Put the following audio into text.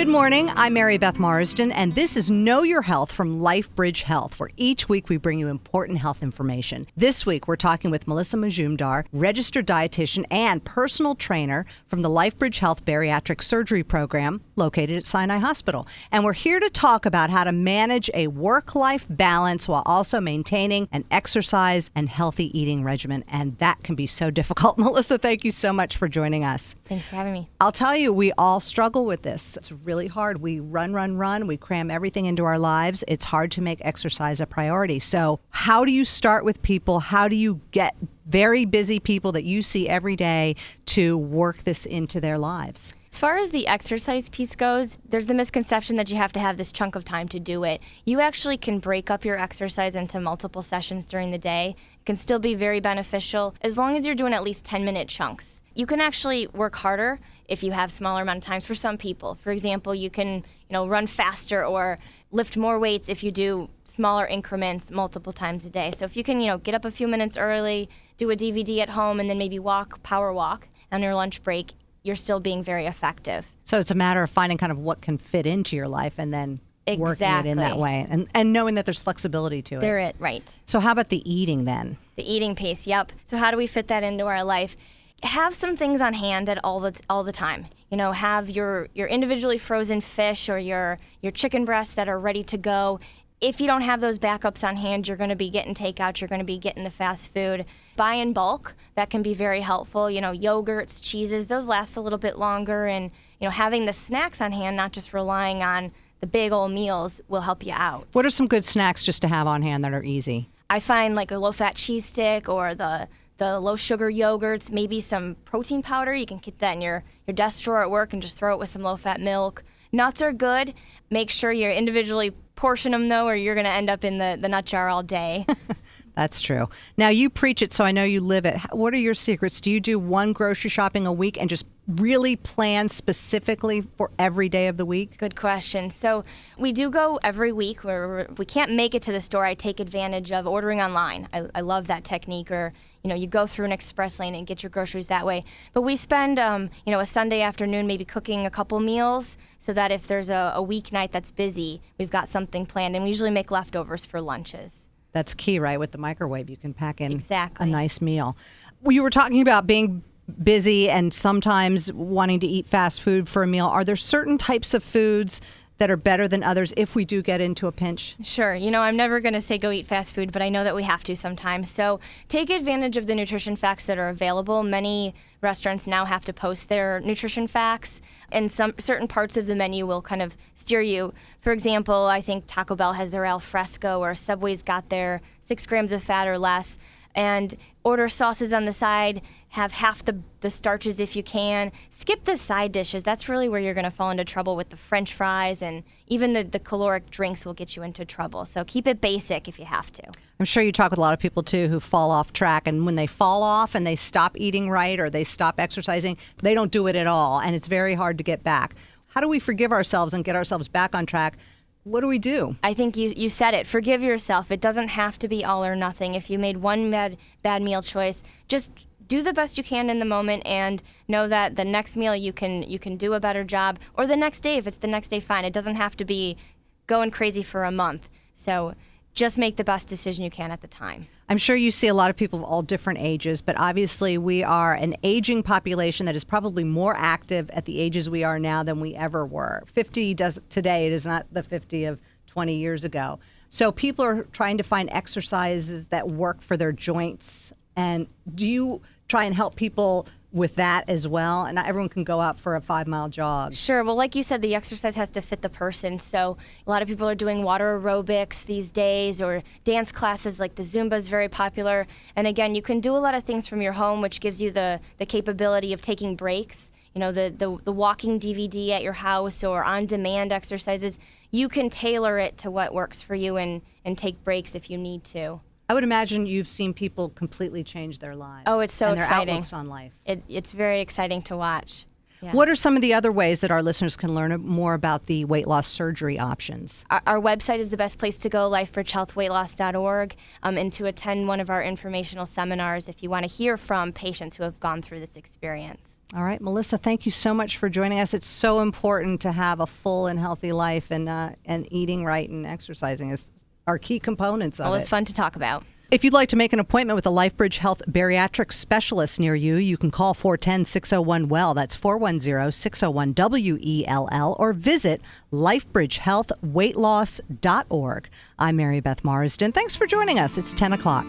Good morning, I'm Mary Beth Marsden, and this is Know Your Health from LifeBridge Health, where each week we bring you important health information. This week we're talking with Melissa Majumdar, registered dietitian and personal trainer from the LifeBridge Health Bariatrics Surgery Program located at Sinai Hospital. And we're here to talk about how to manage a work-life balance while also maintaining an exercise and healthy eating regimen. And that can be so difficult. Melissa, thank you so much for joining us. Thanks for having me. I'll tell you, we all struggle with this. It's really hard. We run. We cram everything into our lives. It's hard to make exercise a priority. So how do you start with people? How do you get very busy people that you see every day to work this into their lives? As far as the exercise piece goes, there's the misconception that you have to have this chunk of time to do it. You actually can break up your exercise into multiple sessions during the day. It can still be very beneficial as long as you're doing at least 10-minute chunks. You can actually work harder if you have smaller amount of times for some people. For example, you can, run faster or lift more weights if you do smaller increments multiple times a day. So if you can, get up a few minutes early, do a DVD at home, and then maybe power walk on your lunch break, you're still being very effective. So it's a matter of finding kind of what can fit into your life and then working it in that way and knowing that there's flexibility to it. Right. So how about the eating then? The eating piece, yep. So how do we fit that into our life? Have some things on hand at all the time. Have your individually frozen fish or your chicken breasts that are ready to go. If you don't have those backups on hand, you're going to be getting takeout, you're going to be getting the fast food. Buy in bulk, that can be very helpful. Yogurts, cheeses, those last a little bit longer. And, having the snacks on hand, not just relying on the big old meals, will help you out. What are some good snacks just to have on hand that are easy? I find like a low-fat cheese stick or the low-sugar yogurts, maybe some protein powder. You can get that in your desk drawer at work and just throw it with some low-fat milk. Nuts are good. Make sure you individually portion them, though, or you're going to end up in the nut jar all day. That's true. Now, you preach it, so I know you live it. What are your secrets? Do you do one grocery shopping a week and just really plan specifically for every day of the week? Good question. So we do go every week. Where we can't make it to the store. I take advantage of ordering online. I love that technique. Or you go through an express lane and get your groceries that way. But we spend, a Sunday afternoon maybe cooking a couple meals so that if there's a weeknight that's busy, we've got something planned. And we usually make leftovers for lunches. That's key, right? With the microwave, you can pack in exactly a nice meal. You were talking about being busy and sometimes wanting to eat fast food for a meal. Are there certain types of foods that are better than others if we do get into a pinch? Sure. I'm never going to say go eat fast food, but I know that we have to sometimes. So take advantage of the nutrition facts that are available. Many restaurants now have to post their nutrition facts, and some certain parts of the menu will kind of steer you. For example, I think Taco Bell has their al fresco, or Subway's got their 6 grams of fat or less. And order sauces on the side, have half the starches if you can. Skip the side dishes. That's really where you're going to fall into trouble with the French fries, and even the caloric drinks will get you into trouble. So keep it basic if you have to. I'm sure you talk with a lot of people, too, who fall off track. And when they fall off and they stop eating right or they stop exercising, they don't do it at all. And it's very hard to get back. How do we forgive ourselves and get ourselves back on track? What do we do? I think you said it. Forgive yourself. It doesn't have to be all or nothing. If you made one bad meal choice, just do the best you can in the moment and know that the next meal you can do a better job, or the next day, if it's the next day, fine. It doesn't have to be going crazy for a month. So just make the best decision you can at the time. I'm sure you see a lot of people of all different ages, but obviously we are an aging population that is probably more active at the ages we are now than we ever were. 50 today, it is not the 50 of 20 years ago. So people are trying to find exercises that work for their joints. And do you try and help people with that as well? And not everyone can go out for a 5-mile jog. Sure. Well, like you said, the exercise has to fit the person. So a lot of people are doing water aerobics these days, or dance classes, like the Zumba is very popular. And again, you can do a lot of things from your home, which gives you the capability of taking breaks. The walking DVD at your house or on-demand exercises. You can tailor it to what works for you and take breaks if you need to. I would imagine you've seen people completely change their lives. Oh, it's so and their exciting. Outlooks on life. It's very exciting to watch. Yeah. What are some of the other ways that our listeners can learn more about the weight loss surgery options? Our website is the best place to go, lifebridgehealthweightloss.org, and to attend one of our informational seminars if you want to hear from patients who have gone through this experience. All right, Melissa, thank you so much for joining us. It's so important to have a full and healthy life, and eating right and exercising are key components of it. Well, it's fun to talk about. If you'd like to make an appointment with a LifeBridge Health Bariatrics Specialist near you, you can call 410-601-WELL. That's 410-601-WELL, or visit lifebridgehealthweightloss.org. I'm Mary Beth Marsden. Thanks for joining us. It's 10 o'clock.